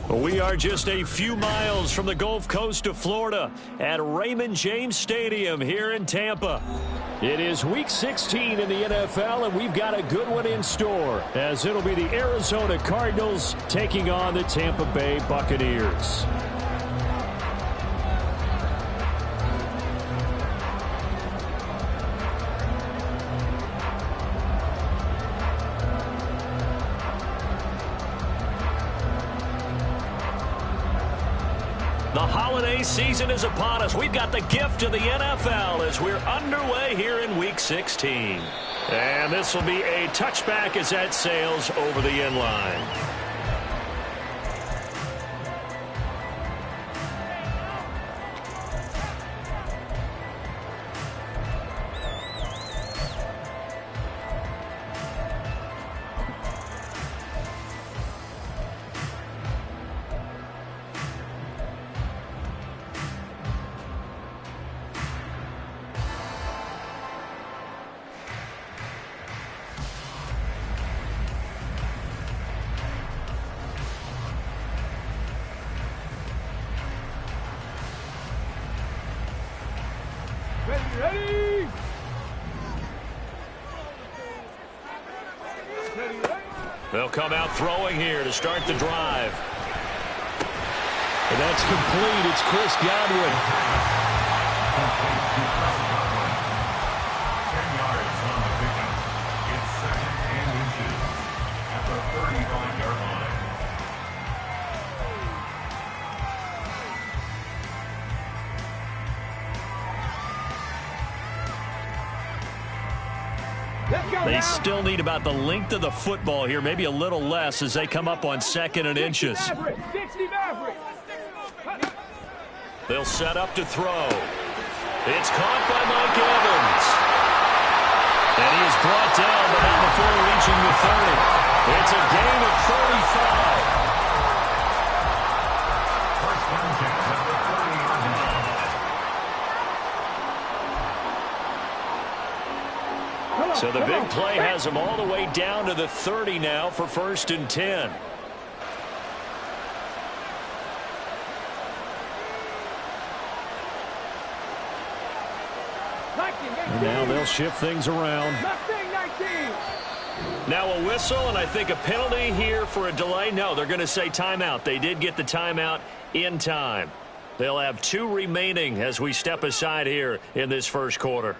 We are just a few miles from the Gulf Coast of Florida at Raymond James Stadium here in Tampa. It is Week 16 in the NFL, and we've got a good one in store, as it'll be the Arizona Cardinals taking on the Tampa Bay Buccaneers. The holiday season is upon us. We've got the gift of the NFL as we're underway here in Week 16. And this will be a touchback as that sails over the end line. Ready! They'll come out throwing here to start the drive. And that's complete. It's Chris Godwin. 10 yards on the pickup. It's second and inches at the 35-yard line. They still need about the length of the football here, maybe a little less as they come up on second and inches. 60 Maverick. They'll set up to throw. It's caught by Mike Evans. And he is brought down, but not before reaching the 30. It's a gain of 35. First down catch at the 30-yard line. So the big play has them all the way down to the 30 now for 1st and 10. And now they'll shift things around. Now a whistle and I think a penalty here for a delay. No, they're going to say timeout. They did get the timeout in time. They'll have 2 remaining as we step aside here in this first quarter.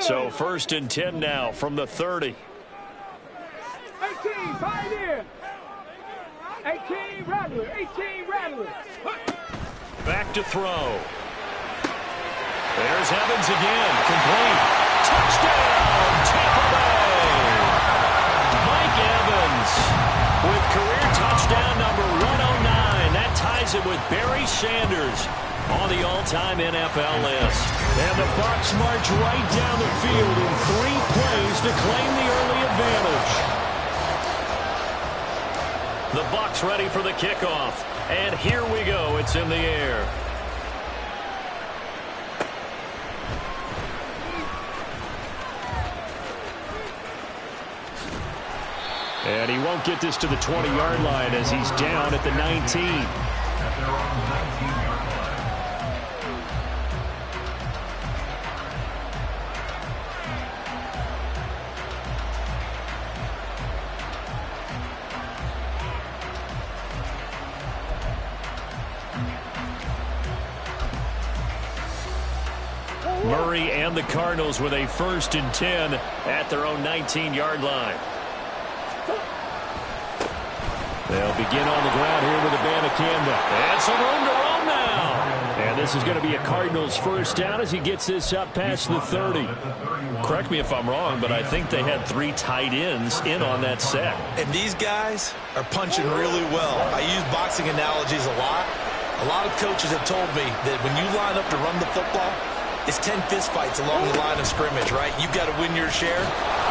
So 1st and 10 now from the 30. 18, fight in. 18, Rattler. 18, Rattler. Back to throw. There's Evans again. Complete. Touchdown, Tampa Bay. Mike Evans with career touchdown number 109. That ties it with Barry Sanders on the all-time NFL list. And the Bucs march right down the field in 3 plays to claim the early advantage. The Bucs ready for the kickoff. And here we go. It's in the air. And he won't get this to the 20-yard line as he's down at the 19. At their own 19-yard line. Murray and the Cardinals with a 1st and 10 at their own 19-yard line. They'll begin on the ground here with Abanikanda. And some room to roam now. And this is going to be a Cardinals first down as he gets this up past the 30. Correct me if I'm wrong, but I think they had 3 tight ends in on that set. And these guys are punching really well. I use boxing analogies a lot. A lot of coaches have told me that when you line up to run the football, it's 10 fistfights along the line of scrimmage, right? You've got to win your share.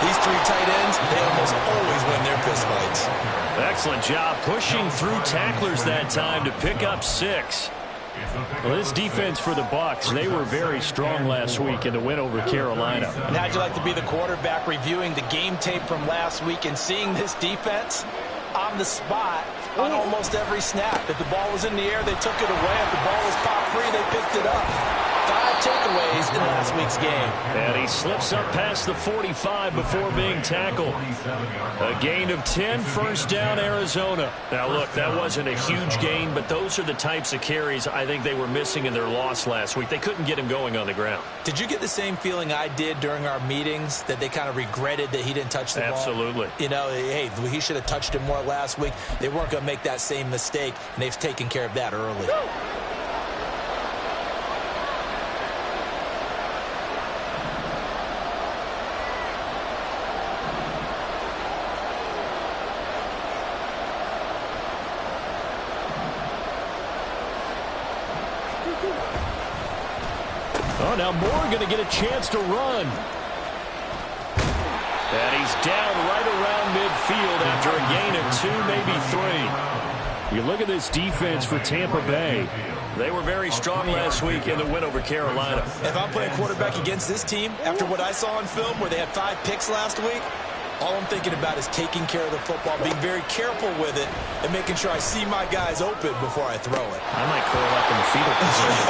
These 3 tight ends, they almost always win their fistfights. Excellent job pushing through tacklers that time to pick up 6. Well, this defense for the Bucs, they were very strong last week in the win over Carolina. And how'd you like to be the quarterback reviewing the game tape from last week and seeing this defense on the spot on almost every snap? If the ball was in the air, they took it away. If the ball was pop free, they picked it up. 5 takeaways in last week's game. And he slips up past the 45 before being tackled. A gain of 10, first down, Arizona. Now, look, that wasn't a huge gain, but those are the types of carries I think they were missing in their loss last week. They couldn't get him going on the ground. Did you get the same feeling I did during our meetings, that they kind of regretted that he didn't touch the ball? Absolutely. You know, hey, he should have touched it more last week. They weren't going to make that same mistake, and they've taken care of that early. Oh, now Moore going to get a chance to run. And he's down right around midfield after a gain of 2, maybe 3. You look at this defense for Tampa Bay. They were very strong last week in the win over Carolina. If I'm playing quarterback against this team, after what I saw on film where they had 5 picks last week, all I'm thinking about is taking care of the football, being very careful with it, and making sure I see my guys open before I throw it. I might curl up in the fetal position.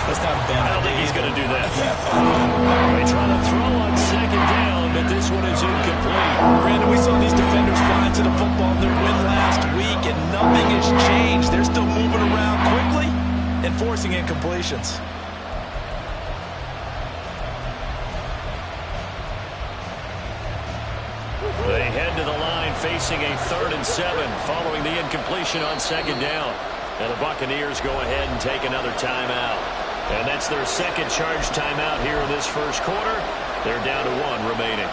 That's not bad. I don't think he's going to do that. They try to throw on second down, but this one is incomplete. Brandon, we saw these defenders flying to the football in their win last week, and nothing has changed. They're still moving around quickly and forcing incompletions. They head to the line facing a 3rd and 7 following the incompletion on second down. And the Buccaneers go ahead and take another timeout. And that's their second charge timeout here in this first quarter. They're down to 1 remaining.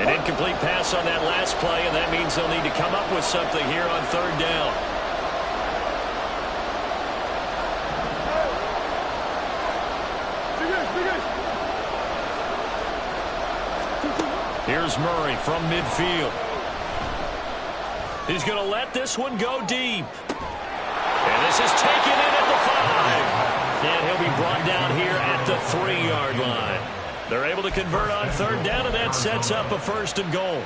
An incomplete pass on that last play, and that means they'll need to come up with something here on 3rd down. Here's Murray from midfield. He's going to let this one go deep. And this is taken in at the 5. And he'll be brought down here at the 3-yard line. They're able to convert on 3rd down, and that sets up a 1st and goal.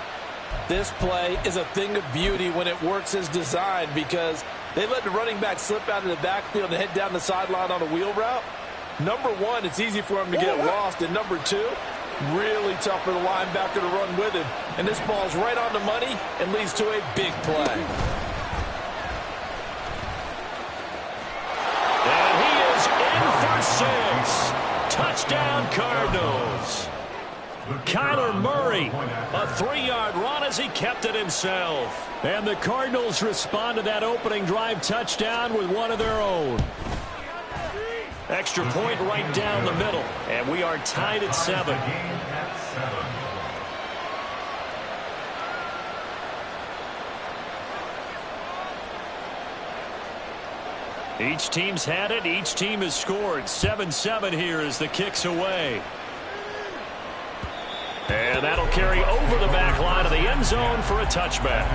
This play is a thing of beauty when it works as designed, because they let the running back slip out of the backfield and head down the sideline on a wheel route. Number 1, it's easy for him to get lost. And number 2, really tough for the linebacker to run with him. And this ball's right on the money and leads to a big play. And he is in for 6. Touchdown, Cardinals. Kyler Murray, a 3-yard run as he kept it himself. And the Cardinals respond to that opening drive touchdown with one of their own. Extra point right down the middle, and we are tied at 7. Each team's had it. Each team has scored. 7-7 here as the kick's away. And that'll carry over the back line of the end zone for a touchback.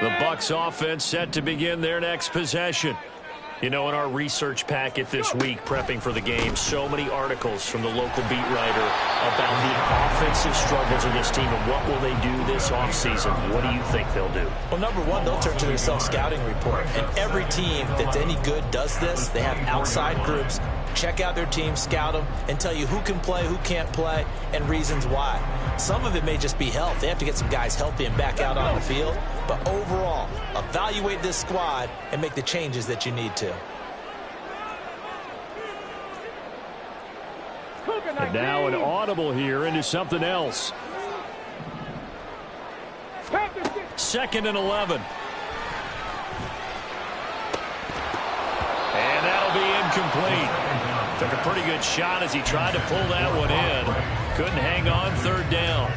The Bucs offense set to begin their next possession. You know, in our research packet this week, prepping for the game, so many articles from the local beat writer about the offensive struggles of this team and what will they do this offseason. What do you think they'll do? Well, number 1, they'll turn to their self-scouting report. And every team that's any good does this. They have outside groups. Check out their team, scout them, and tell you who can play, who can't play, and reasons why. Some of it may just be health. They have to get some guys healthy and back out on the field. But overall, evaluate this squad and make the changes that you need to. And now an audible here into something else. 2nd and 11. And that'll be incomplete. Took a pretty good shot as he tried to pull that one in. Couldn't hang on, 3rd down.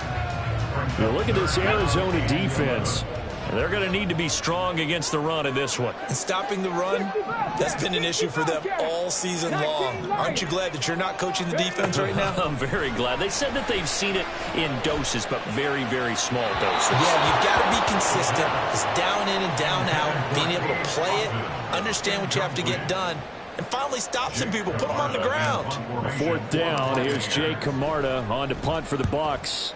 Now look at this Arizona defense. They're going to need to be strong against the run in this one. And stopping the run, that's been an issue for them all season long. Aren't you glad that you're not coaching the defense right now? I'm very glad. They said that they've seen it in doses, but very, very small doses. Yeah, you've got to be consistent. It's down in and down out, being able to play it, understand what you have to get done, and finally stop some people, put them on the ground. 4th down. Here's Jay Camarda on to punt for the Bucs.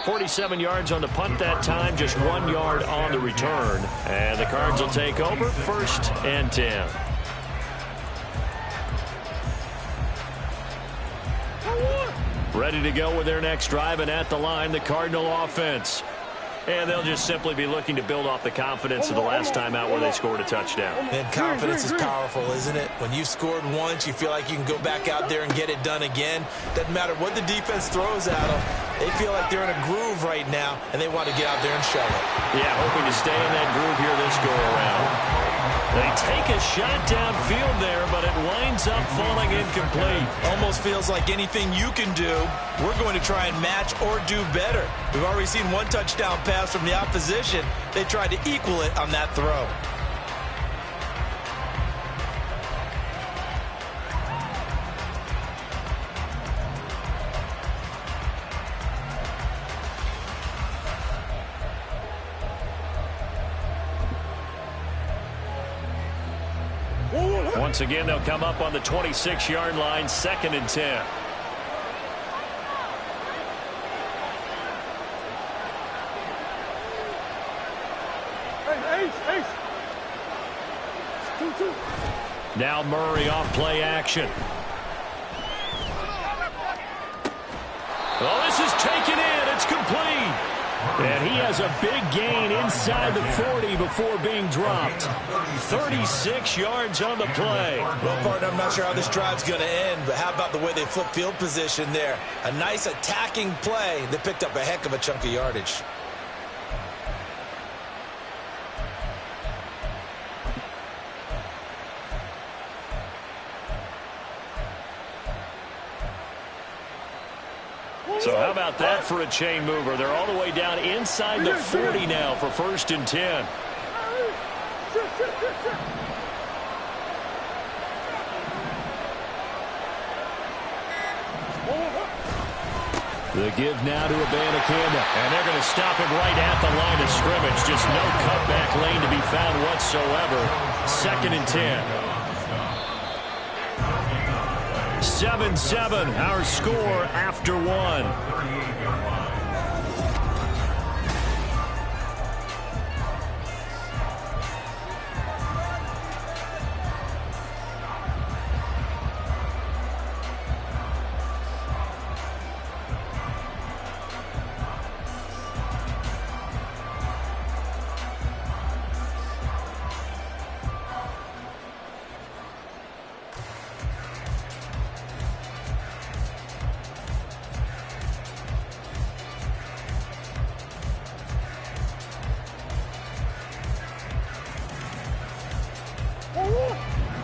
47 yards on the punt that time, just 1 yard on the return. And the Cards will take over, 1st and 10. Ready to go with their next drive, and at the line, the Cardinal offense. And they'll just simply be looking to build off the confidence of the last time out where they scored a touchdown. And confidence is powerful, isn't it? When you've scored once, you feel like you can go back out there and get it done again. Doesn't matter what the defense throws at them. They feel like they're in a groove right now, and they want to get out there and show it. Yeah, hoping to stay in that groove here this go-around. They take a shot downfield there, but it winds up falling incomplete. Almost feels like anything you can do, we're going to try and match or do better. We've already seen one touchdown pass from the opposition. They tried to equal it on that throw. Once again, they'll come up on the 26-yard line, 2nd and 10. Now Murray off play action. Oh, this is taken in. It's complete. And he has a big gain inside the 40 before being dropped. 36 yards on the play. Well, partner, I'm not sure how this drive's going to end, but how about the way they flip field position there? A nice attacking play that picked up a heck of a chunk of yardage. So how about that for a chain mover? They're all the way down inside the 40 now for 1st and 10. The give now to Abanikanda. And they're going to stop him right at the line of scrimmage. Just no cutback lane to be found whatsoever. 2nd and 10. 7-7, our score after 1.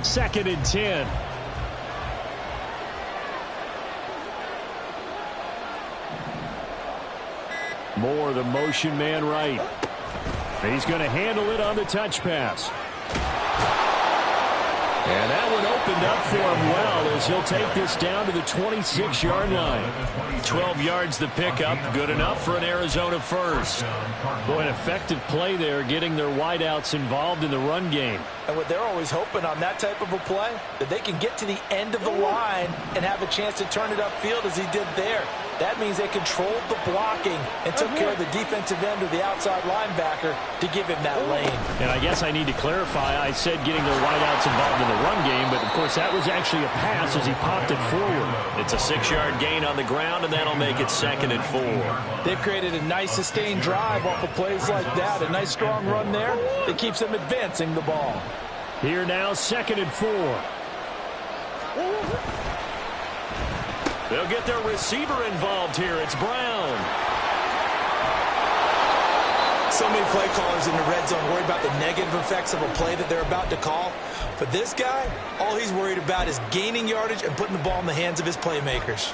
Second and 10. Moore, the motion man right. He's going to handle it on the touch pass. And that one opened up for him well as he'll take this down to the 26-yard line. 12 yards the pickup, good enough for an Arizona first. Boy, an effective play there, getting their wideouts involved in the run game. And what they're always hoping on that type of a play, that they can get to the end of the line and have a chance to turn it upfield as he did there. That means they controlled the blocking and took care of the defensive end or the outside linebacker to give him that lane. And I guess I need to clarify, I said getting their wideouts involved in the run game, but of course that was actually a pass as he popped it forward. It's a 6-yard gain on the ground, and that'll make it 2nd and 4. They've created a nice sustained drive off of plays like that. A nice strong run there that keeps them advancing the ball. Here now, 2nd and 4. They'll get their receiver involved here. It's Brown. So many play callers in the red zone worry about the negative effects of a play that they're about to call. But this guy, all he's worried about is gaining yardage and putting the ball in the hands of his playmakers.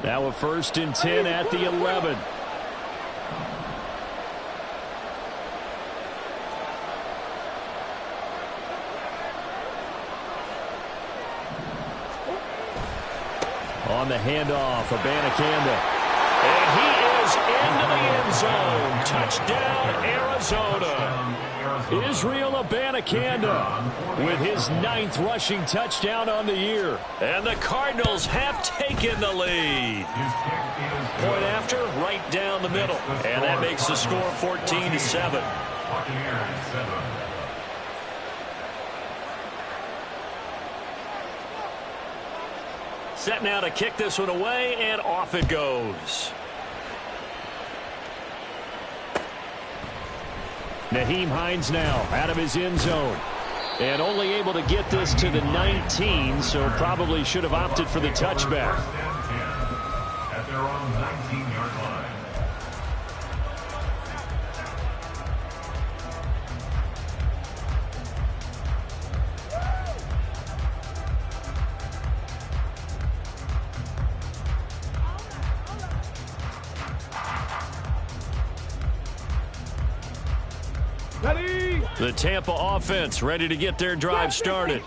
Now a 1st and 10 at the 11. On the handoff, Abanikanda. And he is into the end zone. Touchdown, Arizona. Israel Abanikanda with his 9th rushing touchdown on the year. And the Cardinals have taken the lead. Point after, right down the middle. And that makes the score 14-7. Buccaneers 7. Set now to kick this one away, and off it goes. Nyheim Hines now out of his end zone. And only able to get this to the 19, so probably should have opted for the touchback. First and 10 at their own 19-yard line. The Tampa offense ready to get their drive started.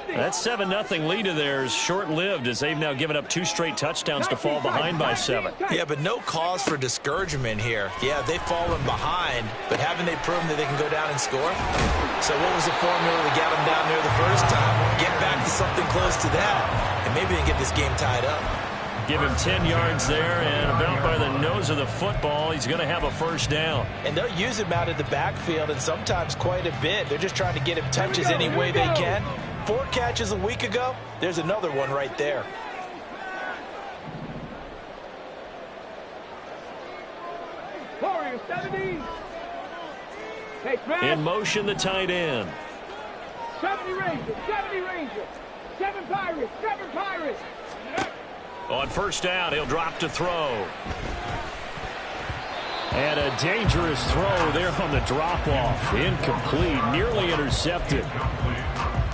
That 7-0 lead of theirs short-lived as they've now given up 2 straight touchdowns to fall behind by 7. Yeah, but no cause for discouragement here. Yeah, they've fallen behind, but haven't they proven that they can go down and score? So what was the formula that got them down there the first time? Get back to something close to that, and maybe they can get this game tied up. Give him 10 yards there, and about by the nose of the football, he's going to have a 1st down. And they'll use him out of the backfield, and sometimes quite a bit. They're just trying to get him touches any way they can. 4 catches a week ago. There's another one right there. Warriors 70. In motion, the tight end. 70 Rangers, 70 Rangers. 7 Pirates, 7 Pirates. On 1st down, he'll drop to throw. And a dangerous throw there on the drop-off. Incomplete, nearly intercepted.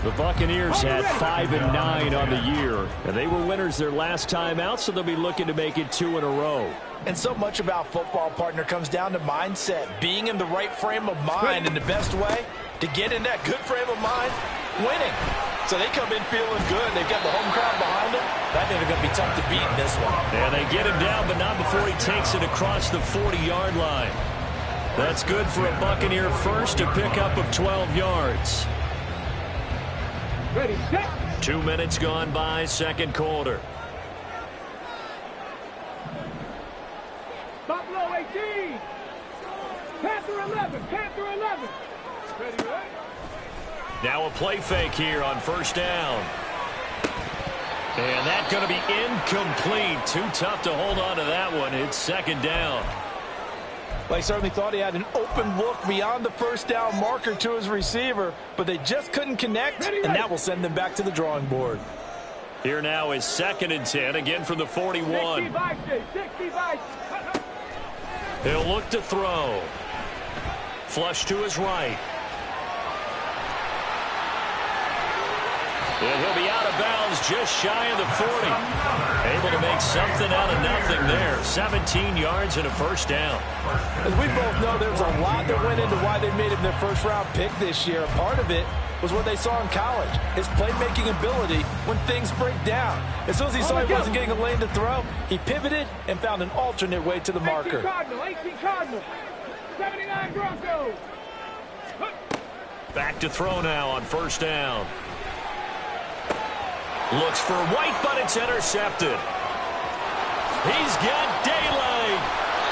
The Buccaneers had 5-9 on the year, and they were winners their last time out, so they'll be looking to make it 2 in a row. And so much about football, partner, comes down to mindset. Being in the right frame of mind, and the best way to get in that good frame of mind, winning. So they come in feeling good. They've got the home crowd behind them. I think they're going to be tough to beat in this one. And they get him down, but not before he takes it across the 40-yard line. That's good for a Buccaneer first, a pickup of 12 yards. Ready, set. 2 minutes gone by, 2nd quarter. Buffalo 18. Panther 11, Panther 11. Ready, right? Now a play fake here on 1st down. And that's going to be incomplete. Too tough to hold on to that one. It's 2nd down. Well, he certainly thought he had an open look beyond the 1st down marker to his receiver, but they just couldn't connect, and that will send them back to the drawing board. Here now is 2nd and 10, again from the 41. 65. He'll look to throw. Flush to his right. And he'll be out of bounds just shy of the 40. Able to make something out of nothing there. 17 yards and a 1st down. As we both know, there's a lot that went into why they made him their 1st-round pick this year. Part of it was what they saw in college, his playmaking ability when things break down. As soon as he saw he wasn't getting a lane to throw, he pivoted and found an alternate way to the marker. 18 Cardinals, 79 Broncos. Back to throw now on 1st down. Looks for White, but it's intercepted. He's got daylight.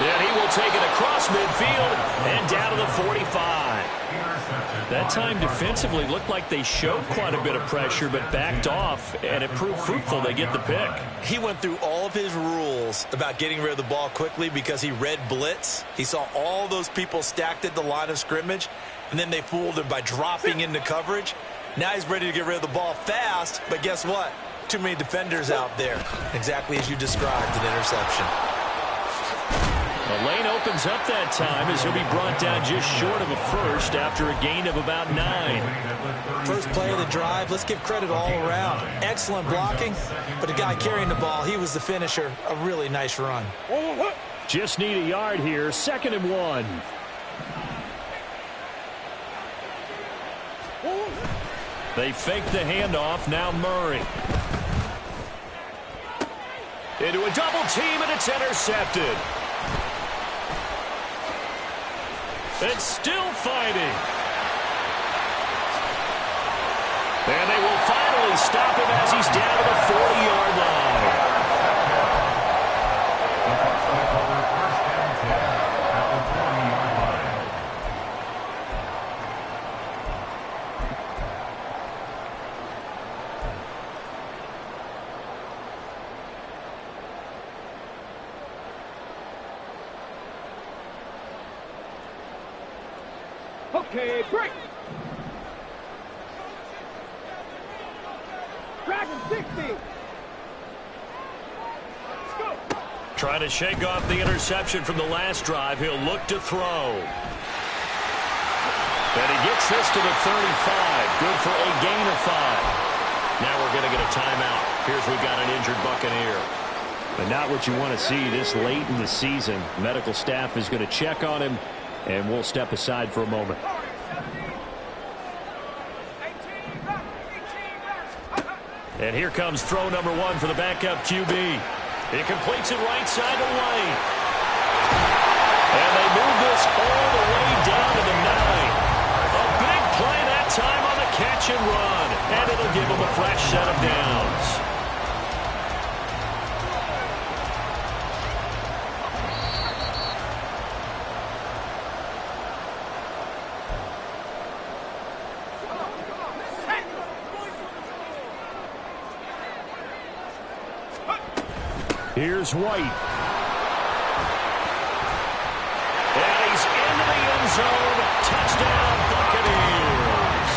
And he will take it across midfield and down to the 45. That time defensively looked like they showed quite a bit of pressure but backed off, and it proved fruitful. They get the pick. He went through all of his rules about getting rid of the ball quickly because he read blitz. He saw all those people stacked at the line of scrimmage, and then they fooled him by dropping into coverage. Now he's ready to get rid of the ball fast, but guess what? Too many defenders out there. Exactly as you described, an interception. The lane opens up that time as he'll be brought down just short of a first after a gain of about 9. First play of the drive, let's give credit all around. Excellent blocking, but the guy carrying the ball, he was the finisher. A really nice run. Just need a yard here, 2nd and 1. They fake the handoff, now Murray. Into a double team, and it's intercepted. It's still fighting. And they will finally stop him as he's down to the 40-yard line. Okay, break. Dragon 60. Let's go. Trying to shake off the interception from the last drive. He'll look to throw. And he gets this to the 35. Good for a gain of 5. Now we're going to get a timeout. Here's we've got an injured Buccaneer. But not what you want to see this late in the season. Medical staff is going to check on him, and we'll step aside for a moment. And here comes throw number 1 for the backup QB. He completes it right side to Lane. And they move this all the way down to the 9. A big play that time on the catch and run. And it'll give him a fresh set of downs. Here's White. And he's into the end zone. Touchdown, Buccaneers.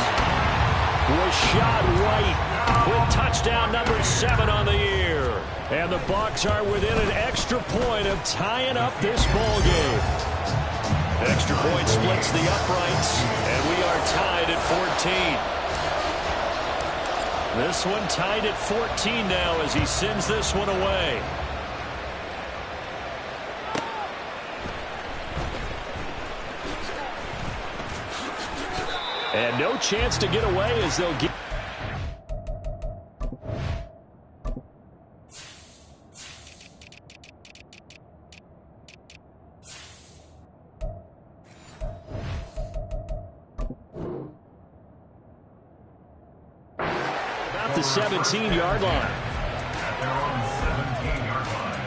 Rashad White with touchdown number 7 on the year. And the Bucs are within an extra point of tying up this ball game. Extra point splits the uprights, and we are tied at 14. This one tied at 14 now as he sends this one away. And no chance to get away as they'll get. About the 17-yard line. At their own 17-yard line.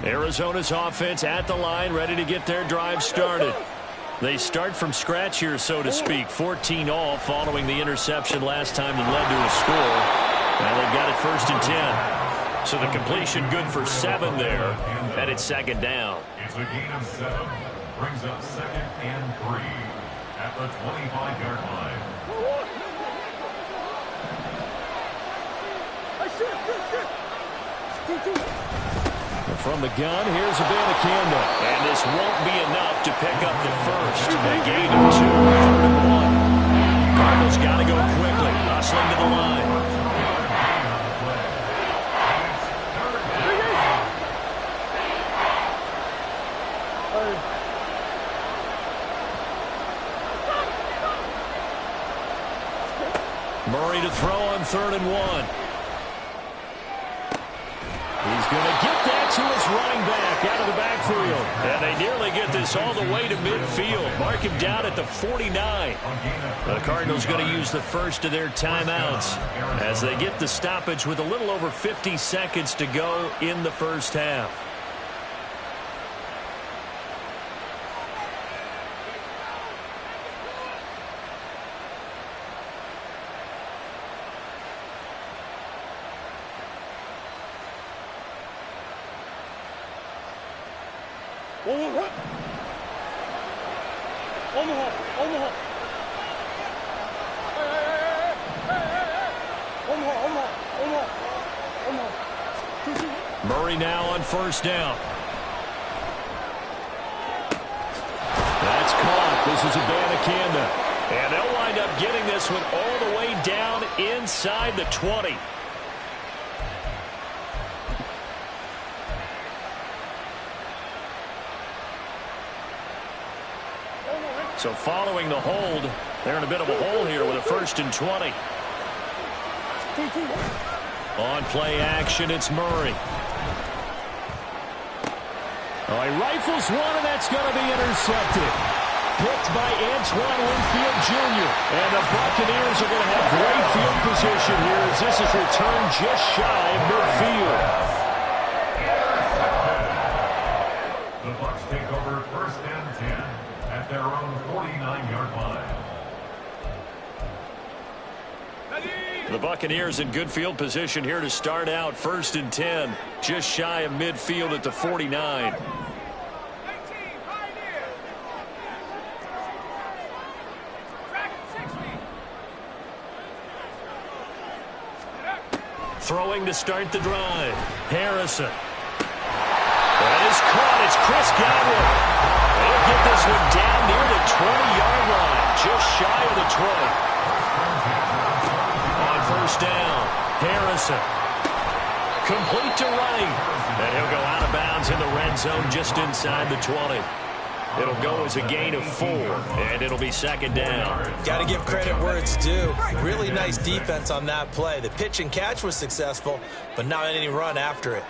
Arizona's offense at the line, ready to get their drive started. They start from scratch here, so to speak. 14 all following the interception last time that led to a score. Now they've got it 1st and 10. So the completion good for 7 there, and it's 2nd down. It's a gain of 7. Brings up 2nd and 3 at the 25-yard line. From the gun, here's Boovenile. And this won't be enough to pick up the first. A gain of 2, 3rd and 1. Cardinals got to go quickly, hustling to the line. Murray to throw on 3rd and 1. He's going to get that to his running back out of the backfield. And they nearly get this all the way to midfield. Mark him down at the 49. The Cardinals going to use the first of their timeouts as they get the stoppage with a little over 50 seconds to go in the first half. Murray now on first down. That's caught. This is Buccaneers. And they'll wind up getting this one all the way down inside the 20. So following the hold, they're in a bit of a hole here with a 1st and 20. On play action, it's Murray. Oh, he rifles one, and that's going to be intercepted. Picked by Antoine Winfield Jr. And the Buccaneers are going to have great field position here as this is returned just shy of midfield. The Bucs take over 1st and 10 at their own 49-yard line. The Buccaneers in good field position here to start out 1st and 10, just shy of midfield at the 49. Throwing to start the drive. Harrison. That is caught. It's Chris Godwin. They'll get this one down near the 20-yard line, just shy of the 20. On first down, Harrison. Complete to right. And he'll go out of bounds in the red zone just inside the 20. It'll go as a gain of 4, and it'll be 2nd down. Got to give credit where it's due. Really nice defense on that play. The pitch and catch was successful, but not any run after it.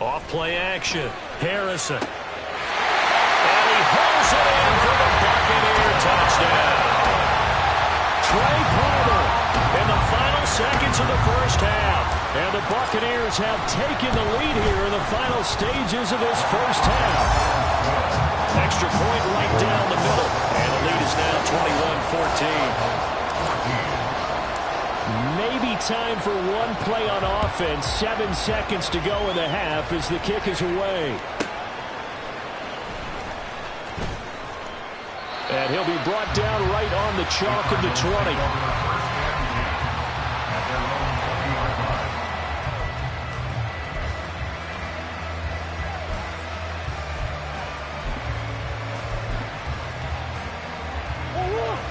Off play action. Harrison. And he hauls it in for the Buccaneer touchdown. Trey Palmer in the final seconds of the first half. And the Buccaneers have taken the lead here in the final stages of this first half. Extra point right down the middle. And the lead is now 21-14. Maybe time for one play on offense. 7 seconds to go in the half as the kick is away. And he'll be brought down right on the chalk of the 20.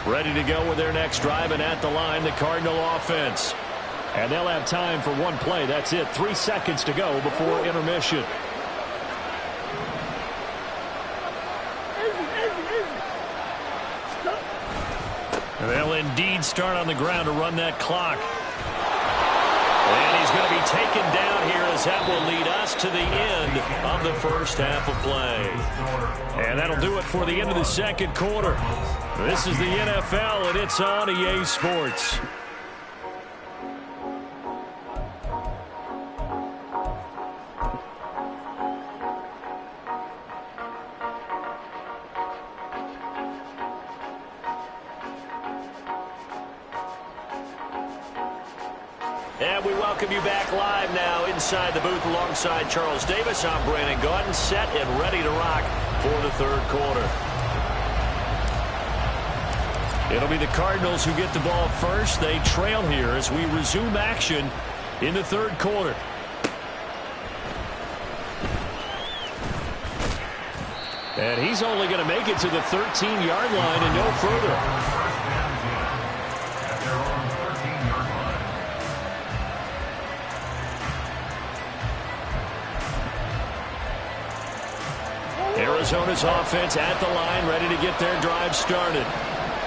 Ready to go with their next drive, and at the line, the Cardinal offense. And they'll have time for one play. That's it. 3 seconds to go before intermission. They'll indeed start on the ground to run that clock. And he's going to be taken down here as that will lead us to the end of the first half of play. And that'll do it for the end of the second quarter. This is the NFL, and it's on EA Sports. And we welcome you back live now inside the booth alongside Charles Davis. I'm Brandon Gaudin, set and ready to rock for the third quarter. It'll be the Cardinals who get the ball first. They trail here as we resume action in the third quarter. And he's only going to make it to the 13-yard line and no further. Arizona's offense at the line, ready to get their drive started.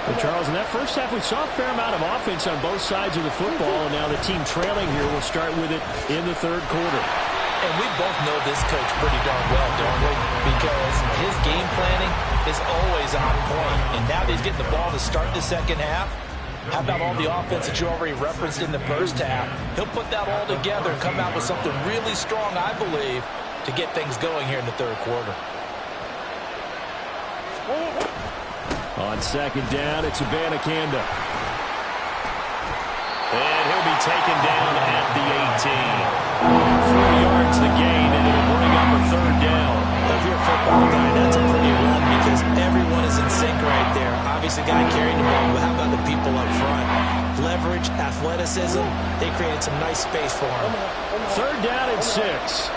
Well, Charles, in that first half, we saw a fair amount of offense on both sides of the football, and now the team trailing here will start with it in the third quarter. And we both know this coach pretty darn well, don't we? Because his game planning is always on point. And now that he's getting the ball to start the second half, how about all the offense that you already referenced in the first half? He'll put that all together and come out with something really strong, I believe, to get things going here in the third quarter. On second down, it's Abanikanda. And he'll be taken down at the 18. 4 yards the gain, and it'll bring up a third down. If you're a football guy, that's a pretty run because everyone is in sync right there. Obviously, the guy carrying the ball, but how about the people up front? Leverage, athleticism, they created some nice space for him. Third down and 6.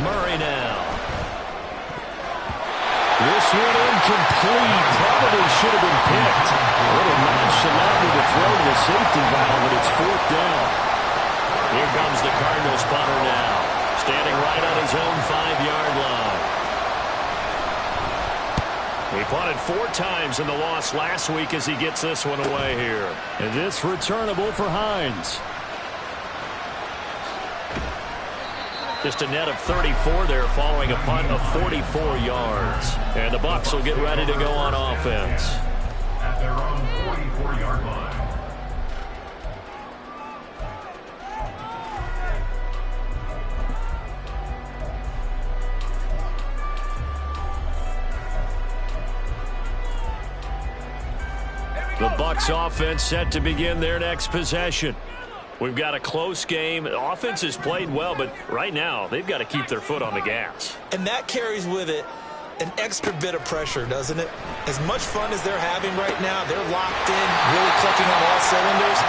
Murray now. This one incomplete. Probably should have been picked. A little nonchalant with the throw to the safety valve, but it's fourth down. Here comes the Cardinals punter now. Standing right on his own 5-yard line. He punted 4 times in the loss last week as he gets this one away here. And this returnable for Hines. Just a net of 34 there following a punt of 44 yards. And the Bucs will get ready to go on offense. At their own 44-yard line. The Bucs offense set to begin their next possession. We've got a close game. The offense has played well, but right now they've got to keep their foot on the gas. And that carries with it an extra bit of pressure, doesn't it? As much fun as they're having right now, they're locked in, really clicking on all cylinders.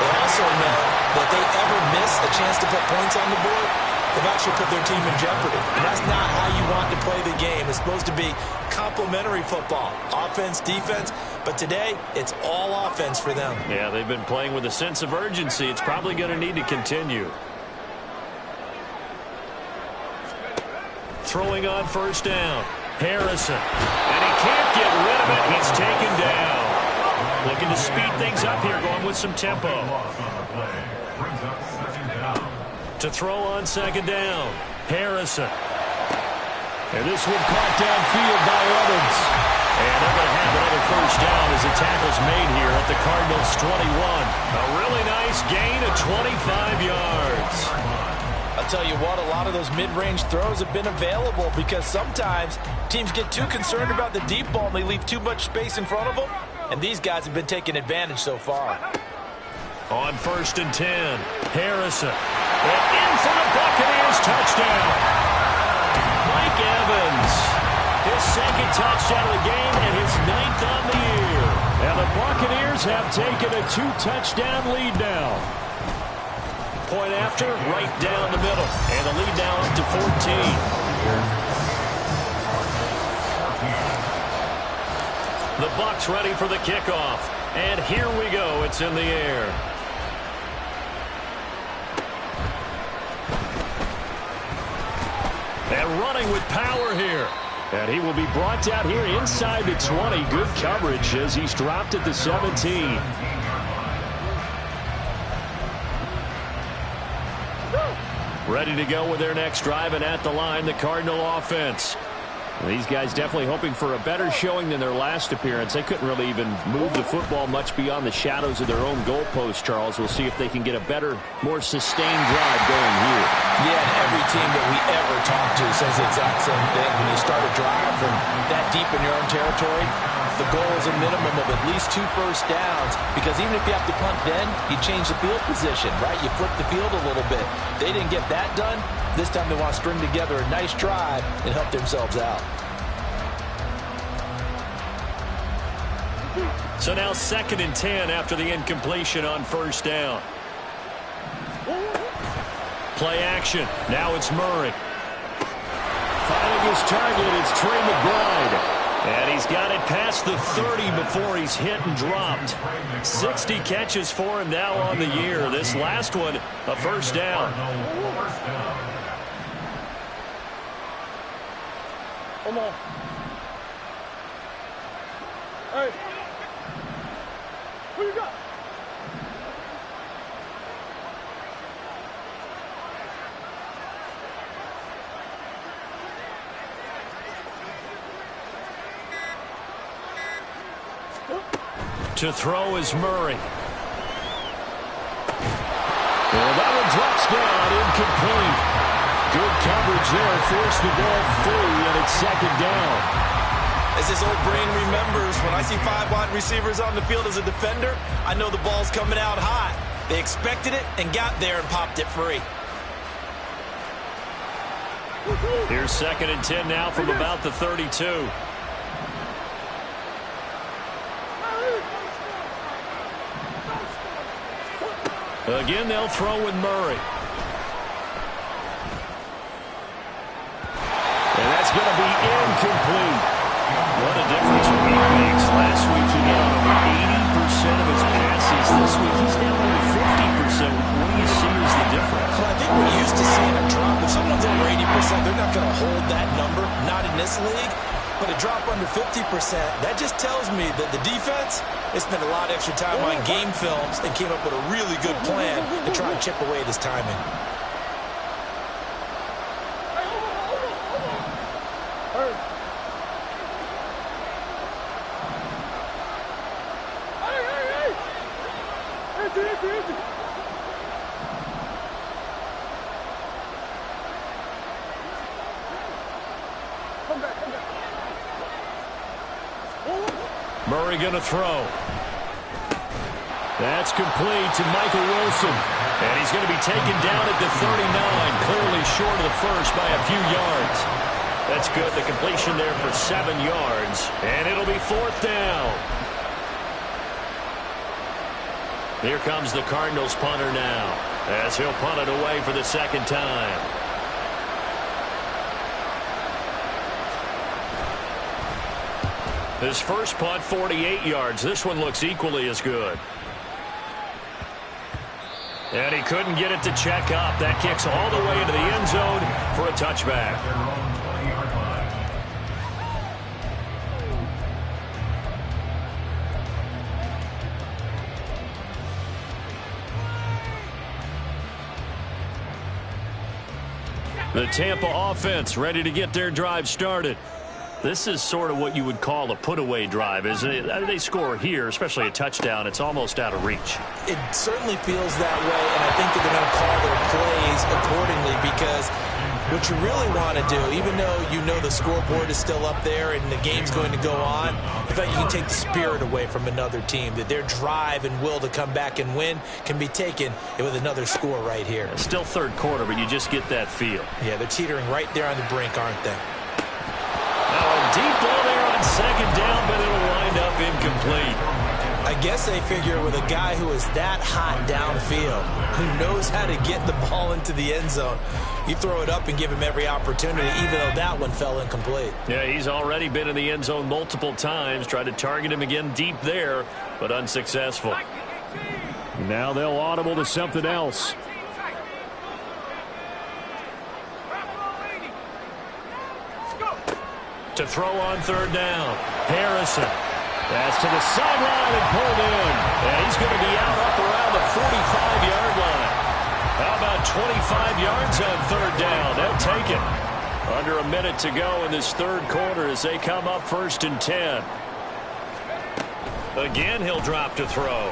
They also know that they ever miss a chance to put points on the board, they've actually put their team in jeopardy. And that's not how you want to play the game. It's supposed to be complementary football, offense, defense. But today, it's all offense for them. Yeah, they've been playing with a sense of urgency. It's probably going to need to continue. Throwing on first down. Harrison. And he can't get rid of it. He's taken down. Looking to speed things up here, going with some tempo. To throw on second down. Harrison. And this one caught downfield by Evans. And they're going to have another first down as the tackle's made here at the Cardinals' 21. A really nice gain of 25 yards. I'll tell you what, a lot of those mid-range throws have been available because sometimes teams get too concerned about the deep ball and they leave too much space in front of them. And these guys have been taking advantage so far. On first and 10, Harrison. And in for the Buccaneers, touchdown. Mike Evans. His second touchdown of the game and his 9th on the year. And the Buccaneers have taken a 2-touchdown lead now. Point after, right down the middle. And the lead now up to 14. The Bucs ready for the kickoff. And here we go. It's in the air. And running with power here. And he will be brought down here inside the 20. Good coverage as he's dropped at the 17. Ready to go with their next drive, and at the line, the Cardinal offense. These guys definitely hoping for a better showing than their last appearance. They couldn't really even move the football much beyond the shadows of their own goalpost, Charles. We'll see if they can get a better, more sustained drive going here. Yeah, and every team that we ever talk to says the exact same thing. When you start a drive from that deep in your own territory, the goal is a minimum of at least 2 first downs, because even if you have to punt then, you change the field position, right? You flip the field a little bit. They didn't get that done. This time they want to string together a nice drive and help themselves out. So now 2nd and 10 after the incompletion on first down. Play action. Now it's Murray. Finding his target, it's Trey McBride. And he's got it past the 30 before he's hit and dropped. 60 catches for him now on the year. This last one, a first down. Come on. Hey. Who you got? To throw is Murray. And that one drops down, incomplete. Good coverage there, forced the ball free, and it's second down. As this old brain remembers, when I see 5 wide receivers on the field as a defender, I know the ball's coming out high. They expected it and got there and popped it free. Here's second and 10 now from about the 32. Again, they'll throw with Murray. And that's going to be incomplete. What a difference a week makes. Last week he got over 80% of his passes. This week he's down only 50%. What do you see as the difference? Well, I think we're used to seeing a drop. If someone's over 80%, they're not going to hold that number. Not in this league. But a drop under 50%, that just tells me that the defense has spent a lot of extra time on game films and came up with a really good plan to try and chip away at his timing. Murray going to throw. That's complete to Michael Wilson. And he's going to be taken down at the 39, clearly short of the first by a few yards. That's good. The completion there for 7 yards. And it'll be fourth down. Here comes the Cardinals punter now, as he'll punt it away for the second time. His first punt, 48 yards. This one looks equally as good. And he couldn't get it to check up. That kicks all the way into the end zone for a touchback. The Tampa offense ready to get their drive started. This is sort of what you would call a put-away drive, isn't it? They score here, especially a touchdown. It's almost out of reach. It certainly feels that way, and I think that they're going to call their plays accordingly because what you really want to do, even though you know the scoreboard is still up there and the game's going to go on, in fact, you can take the spirit away from another team, that their drive and will to come back and win can be taken with another score right here. It's still third quarter, but you just get that feel. Yeah, they're teetering right there on the brink, aren't they? Now a deep ball there on second down, but it'll wind up incomplete. I guess they figure with a guy who is that hot downfield, who knows how to get the ball into the end zone, you throw it up and give him every opportunity, even though that one fell incomplete. Yeah, he's already been in the end zone multiple times, tried to target him again deep there, but unsuccessful. Now they'll audible to something else. To throw on third down. Harrison. That's to the sideline and pulled in. And he's going to be out up around the 45-yard line. How about 25 yards on third down? They'll take it. Under a minute to go in this third quarter as they come up first and 10. Again, he'll drop to throw.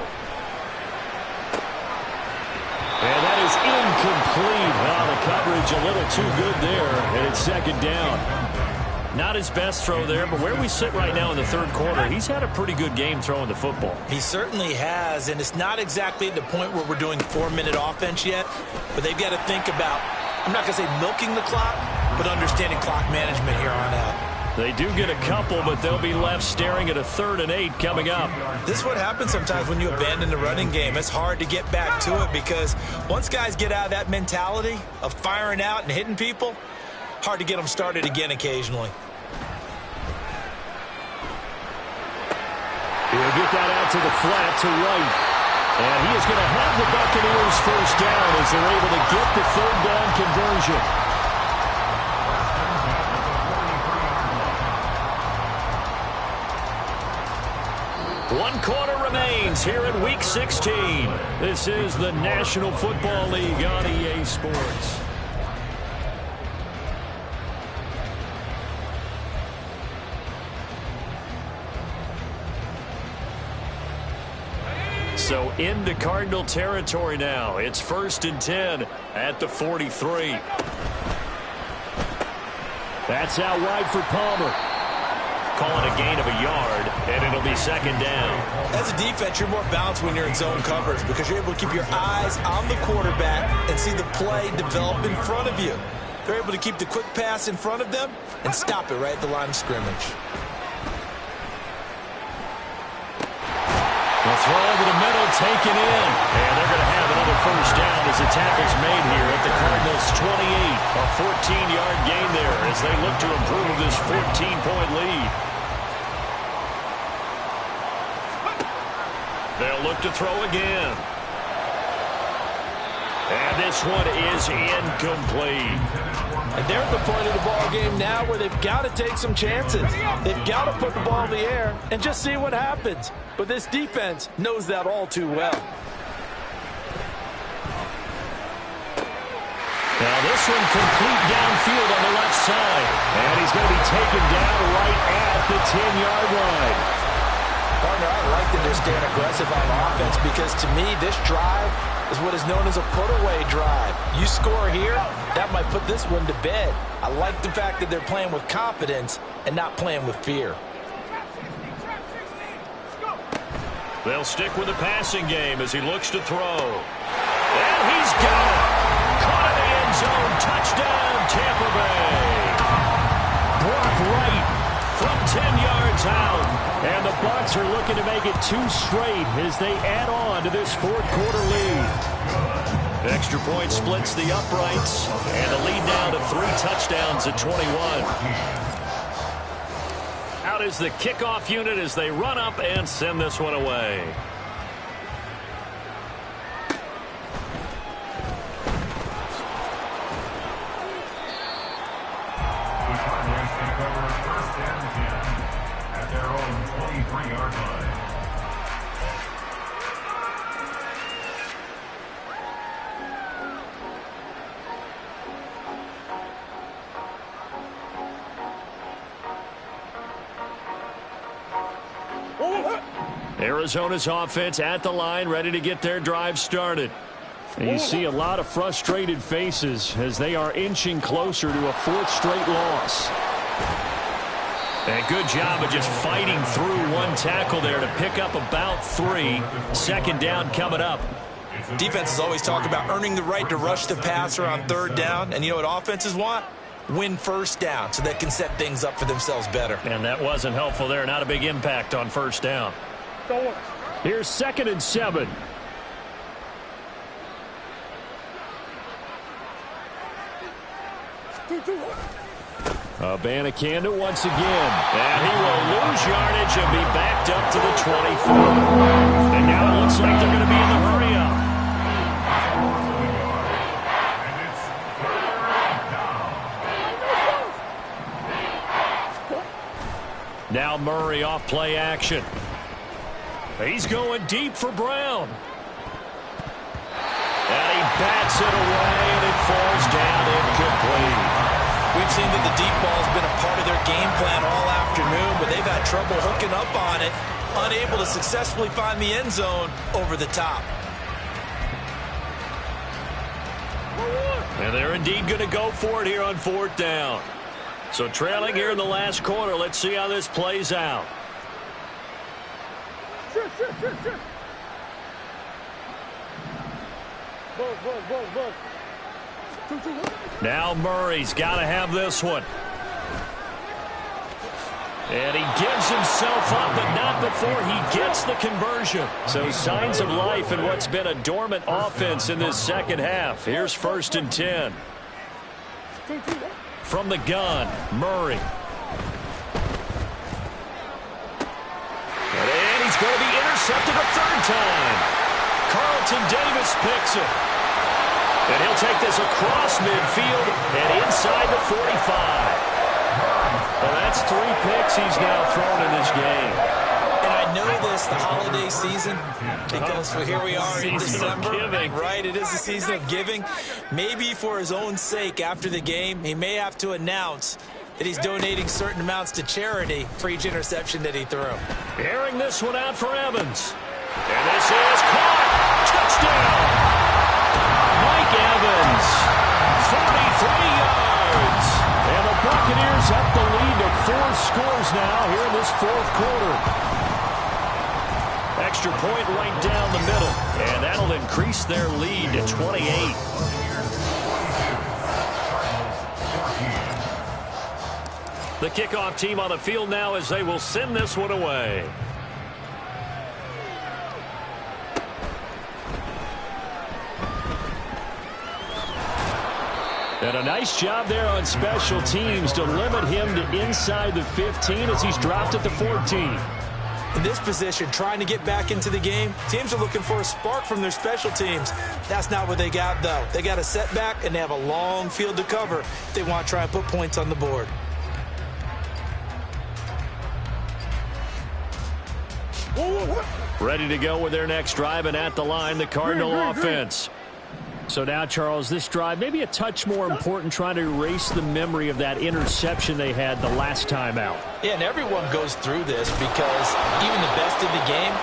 And that is incomplete. Well, the coverage a little too good there, and it's second down. Not his best throw there, but where we sit right now in the third quarter, he's had a pretty good game throwing the football. He certainly has, and it's not exactly at the point where we're doing 4-minute offense yet, but they've got to think about, I'm not going to say milking the clock, but understanding clock management here on out. They do get a couple, but they'll be left staring at a 3rd and 8 coming up. This is what happens sometimes when you abandon the running game. It's hard to get back to it because once guys get out of that mentality of firing out and hitting people, hard to get them started again occasionally. They'll get that out to the flat to White. And he is going to have the Buccaneers first down as they're able to get the third down conversion. One quarter remains here in Week 16. This is the National Football League on EA Sports. So into Cardinal territory now. It's 1st and 10 at the 43. That's out wide for Palmer. Calling a gain of a yard, and it'll be 2nd down. As a defense, you're more balanced when you're in zone coverage because you're able to keep your eyes on the quarterback and see the play develop in front of you. They're able to keep the quick pass in front of them and stop it right at the line of scrimmage. The throw over the middle, taken in. And they're going to have another first down as the tackle's made here at the Cardinals' 28. A 14-yard gain there as they look to improve this 14-point lead. They'll look to throw again. And this one is incomplete. And they're at the point of the ball game now where they've got to take some chances. They've got to put the ball in the air and just see what happens. But this defense knows that all too well. Now this one complete downfield on the left side. And he's going to be taken down right at the 10-yard line. Partner, I like that they're staying aggressive on offense because to me this drive is what is known as a put-away drive. You score here, that might put this one to bed. I like the fact that they're playing with confidence and not playing with fear. They'll stick with the passing game as he looks to throw. And he's got it. Caught in the end zone. Touchdown, Tampa Bay. Brock Wright from 10 yards out. And the Bucs are looking to make it 2 straight as they add on to this 4th quarter lead. Extra point splits the uprights. And the lead now to 3 touchdowns at 21. Out is the kickoff unit as they run up and send this one away. The Cardinals take over 1st and 10 at their own 23-yard line. Arizona's offense at the line, ready to get their drive started. And you see a lot of frustrated faces as they are inching closer to a 4th straight loss. And good job of just fighting through one tackle there to pick up about 3. 2nd down coming up. Defenses always talk about earning the right to rush the passer on 3rd down. And you know what offenses want? Win 1st down so they can set things up for themselves better. And that wasn't helpful there. Not a big impact on 1st down. Here's 2nd and 7. Abanikanda once again. And he will lose yardage and be backed up to the 24. And now it looks like they're going to be in the hurry-up. Now Murray off play action. He's going deep for Brown. And he bats it away, and it falls down incomplete. We've seen that the deep ball has been a part of their game plan all afternoon, but they've had trouble hooking up on it, unable to successfully find the end zone over the top. And they're indeed going to go for it here on 4th down. So trailing here in the last quarter, let's see how this plays out. Now Murray's got to have this one. And he gives himself up, but not before he gets the conversion. So signs of life in what's been a dormant offense in this 2nd half. Here's 1st and 10. From the gun, Murray. And he's going to be intercepted a third time. Carlton Davis picks it. And he'll take this across midfield and inside the 45. Well, that's 3 picks he's now thrown in this game. And I know this, the holiday season, because here we are in December, right? It is the season of giving. Maybe for his own sake after the game, he may have to announce that he's donating certain amounts to charity for each interception that he threw. Airing this one out for Evans. And this is caught. Touchdown. Mike Evans, 43 yards. And the Buccaneers up the lead to 4 scores now here in this 4th quarter. Extra point right down the middle. And that'll increase their lead to 28. The kickoff team on the field now as they will send this one away. And a nice job there on special teams to limit him to inside the 15 as he's dropped at the 14. In this position, trying to get back into the game, teams are looking for a spark from their special teams. That's not what they got, though. They got a setback, and they have a long field to cover if they want to try and put points on the board. Ready to go with their next drive, and at the line, the Cardinal offense. So now, Charles, this drive maybe a touch more important, trying to erase the memory of that interception they had the last time out. Yeah, and everyone goes through this because even the best in the game,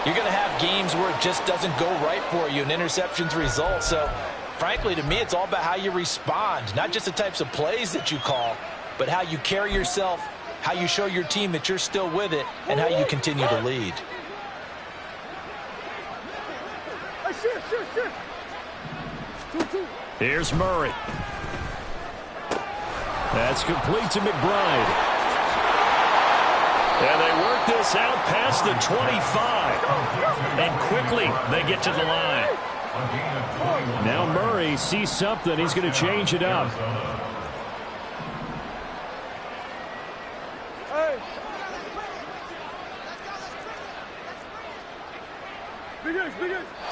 you're going to have games where it just doesn't go right for you, and interceptions result. So, frankly, to me, it's all about how you respond, not just the types of plays that you call, but how you carry yourself, how you show your team that you're still with it, and how you continue to lead. Here's Murray. That's complete to McBride. And they work this out past the 25. And quickly they get to the line. Now Murray sees something. He's going to change it up.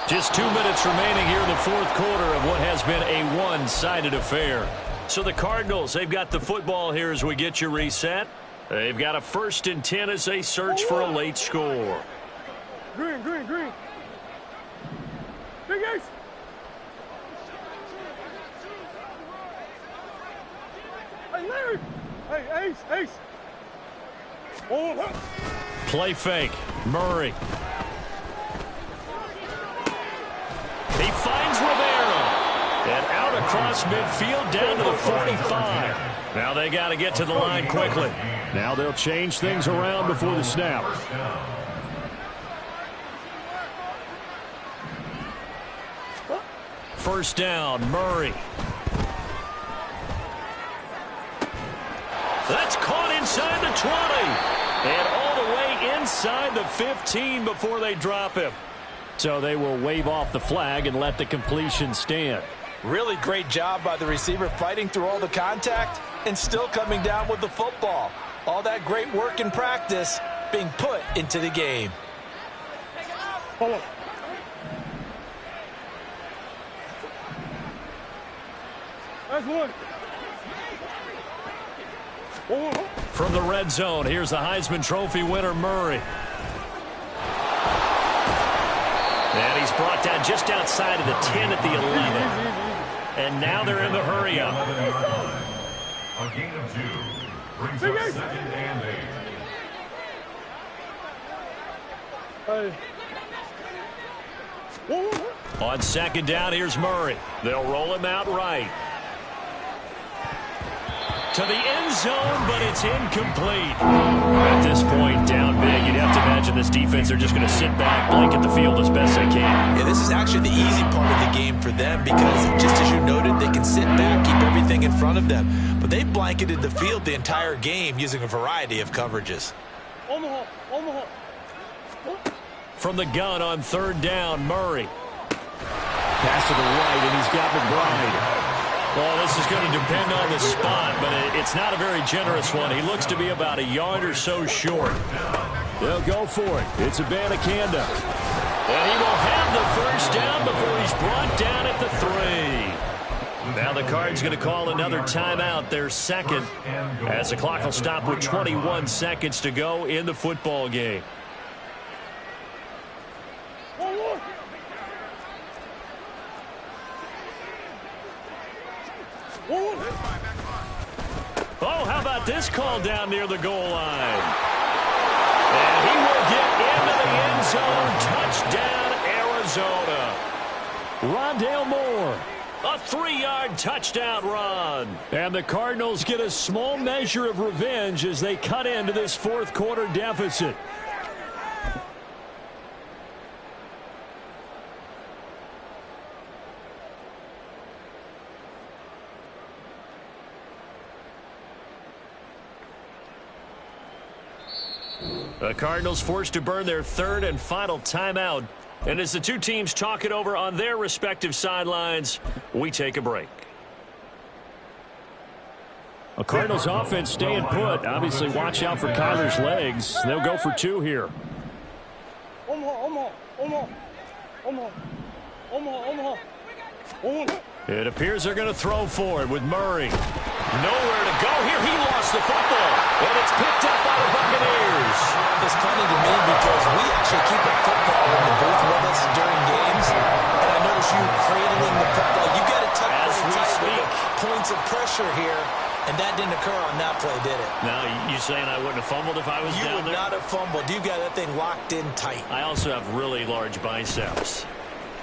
Just 2 minutes remaining here in the 4th quarter of what has been a one-sided affair. So the Cardinals, they've got the football here as we get you reset. They've got a 1st and 10 as they search for a late score. Green. Big Ace. Hey, Larry. Hey, Ace. Oh, Play fake. Murray. He finds Rivera. And out across midfield down to the 45. Now they got to get to the line quickly. Now they'll change things around before the snap. First down, Murray. That's caught inside the 20. And all the way inside the 15 before they drop him. So they will wave off the flag and let the completion stand. Really great job by the receiver fighting through all the contact and still coming down with the football. All that great work in practice being put into the game. hold on. That's one. From the red zone, here's the Heisman Trophy winner, Murray. And he's brought down just outside of the 10 at the 11. And now they're in the hurry-up. A gain of 2 brings up 2nd and 8. On 2nd down, here's Murray. They'll roll him out right. To the end zone, but it's incomplete. At this point, down big, you'd have to imagine this defense are just going to sit back, blanket the field as best they can. Yeah, this is actually the easy part of the game for them because, just as you noted, they can sit back, keep everything in front of them. But they blanketed the field the entire game using a variety of coverages. Omaha. From the gun on 3rd down, Murray. Pass to the right, and he's got McBride. Well, this is going to depend on the spot, but it's not a very generous one. He looks to be about a yard or so short. They'll go for it. It's Abanikanda. And he will have the first down before he's brought down at the 3. Now the Cards going to call another timeout, their second, as the clock will stop with 21 seconds to go in the football game. Oh, how about this call down near the goal line? And he will get into the end zone. Touchdown, Arizona. Rondale Moore. A 3-yard touchdown run. And the Cardinals get a small measure of revenge as they cut into this fourth quarter deficit. The Cardinals forced to burn their third and final timeout. And as the two teams talk it over on their respective sidelines, we take a break. A Cardinals offense staying put. Obviously, watch out for Kyler's legs. They'll go for 2 here. It appears they're going to throw for it with Murray. Nowhere to go here. He lost the football. And it's picked up by the Buccaneers. It's funny to me because we actually keep a football in the booth with us during games. And I notice you cradling the football. You got it tucked as we speak. Points of pressure here. And that didn't occur on that play, did it? Now, you saying I wouldn't have fumbled if I was down there? You would not have fumbled. You got that thing locked in tight. I also have really large biceps.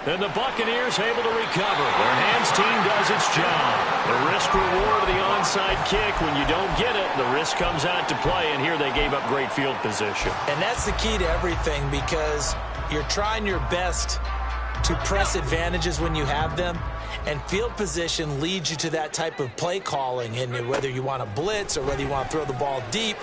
And the Buccaneers able to recover. Their hands team does its job. The risk-reward of the onside kick. When you don't get it, the risk comes out to play. And here they gave up great field position. And that's the key to everything because you're trying your best to press advantages when you have them. And field position leads you to that type of play calling. And whether you want to blitz or whether you want to throw the ball deep,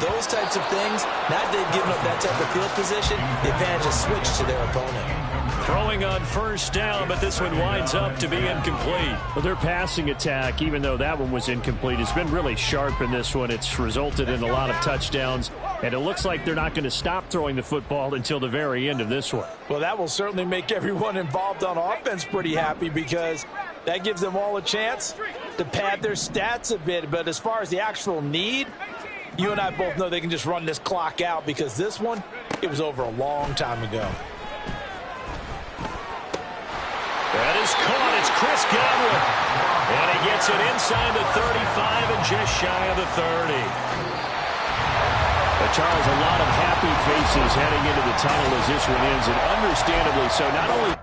those types of things, now that they've given up that type of field position, the advantage is switched to their opponent. Throwing on first down, but this one winds up to be incomplete. Well, their passing attack, even though that one was incomplete, has been really sharp in this one. It's resulted in a lot of touchdowns, and it looks like they're not going to stop throwing the football until the very end of this one. Well, that will certainly make everyone involved on offense pretty happy because that gives them all a chance to pad their stats a bit. But as far as the actual need, you and I both know they can just run this clock out because this one, it was over a long time ago. That is caught. It's Chris Godwin. And he gets it inside the 35 and just shy of the 30. But Charles, a lot of happy faces heading into the tunnel as this one ends, and understandably so. Not only